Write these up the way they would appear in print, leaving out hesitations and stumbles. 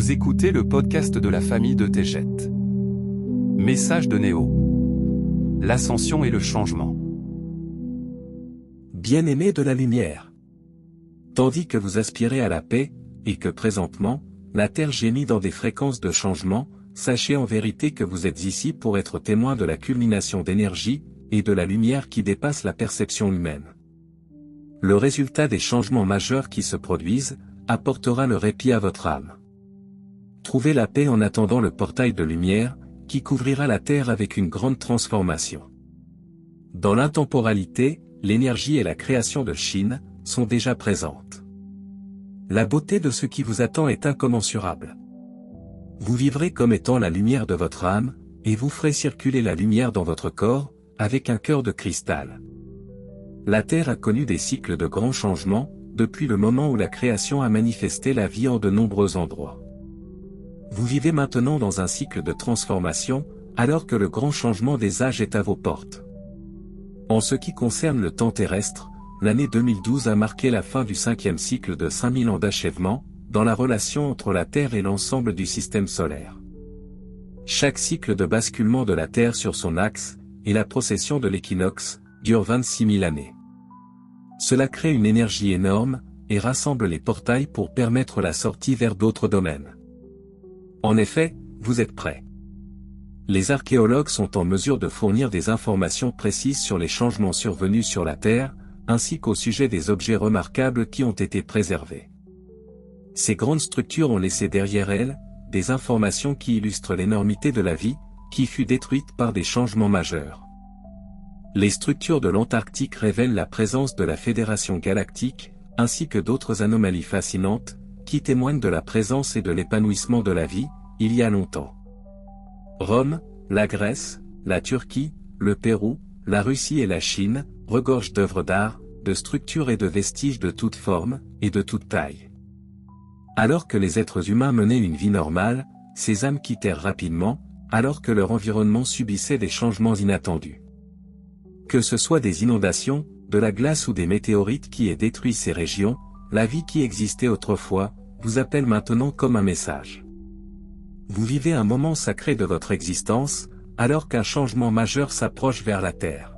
Vous écoutez le podcast de la famille de Tejet. Message de Néo. L'ascension et le changement. Bien-aimés de la lumière. Tandis que vous aspirez à la paix, et que présentement, la Terre gémit dans des fréquences de changement, sachez en vérité que vous êtes ici pour être témoin de la culmination d'énergie, et de la lumière qui dépasse la perception humaine. Le résultat des changements majeurs qui se produisent, apportera le répit à votre âme. Trouvez la paix en attendant le portail de lumière, qui couvrira la Terre avec une grande transformation. Dans l'intemporalité, l'énergie et la création de Chine sont déjà présentes. La beauté de ce qui vous attend est incommensurable. Vous vivrez comme étant la lumière de votre âme, et vous ferez circuler la lumière dans votre corps, avec un cœur de cristal. La Terre a connu des cycles de grands changements, depuis le moment où la création a manifesté la vie en de nombreux endroits. Vous vivez maintenant dans un cycle de transformation, alors que le grand changement des âges est à vos portes. En ce qui concerne le temps terrestre, l'année 2012 a marqué la fin du 5e cycle de 5000 ans d'achèvement, dans la relation entre la Terre et l'ensemble du système solaire. Chaque cycle de basculement de la Terre sur son axe, et la procession de l'équinoxe, dure 26 000 années. Cela crée une énergie énorme, et rassemble les portails pour permettre la sortie vers d'autres domaines. En effet, vous êtes prêts. Les archéologues sont en mesure de fournir des informations précises sur les changements survenus sur la Terre, ainsi qu'au sujet des objets remarquables qui ont été préservés. Ces grandes structures ont laissé derrière elles, des informations qui illustrent l'énormité de la vie, qui fut détruite par des changements majeurs. Les structures de l'Antarctique révèlent la présence de la Fédération galactique, ainsi que d'autres anomalies fascinantes, qui témoignent de la présence et de l'épanouissement de la vie, il y a longtemps. Rome, la Grèce, la Turquie, le Pérou, la Russie et la Chine, regorgent d'œuvres d'art, de structures et de vestiges de toutes formes, et de toute taille. Alors que les êtres humains menaient une vie normale, ces âmes quittèrent rapidement, alors que leur environnement subissait des changements inattendus. Que ce soit des inondations, de la glace ou des météorites qui aient détruit ces régions, la vie qui existait autrefois, vous appelle maintenant comme un message. Vous vivez un moment sacré de votre existence, alors qu'un changement majeur s'approche vers la Terre.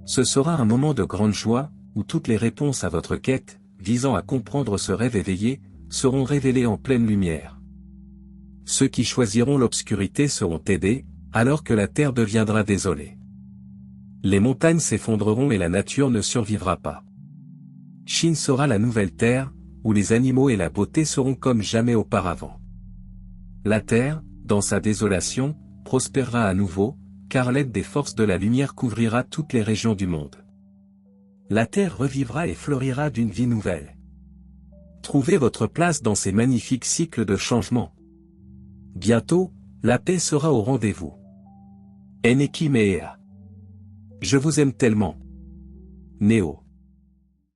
Ce sera un moment de grande joie, où toutes les réponses à votre quête, visant à comprendre ce rêve éveillé, seront révélées en pleine lumière. Ceux qui choisiront l'obscurité seront aidés, alors que la Terre deviendra désolée. Les montagnes s'effondreront et la nature ne survivra pas. Chine sera la nouvelle Terre, où les animaux et la beauté seront comme jamais auparavant. La Terre, dans sa désolation, prospérera à nouveau, car l'aide des forces de la lumière couvrira toutes les régions du monde. La Terre revivra et fleurira d'une vie nouvelle. Trouvez votre place dans ces magnifiques cycles de changement. Bientôt, la paix sera au rendez-vous. Eneki Mea. Je vous aime tellement. Néo.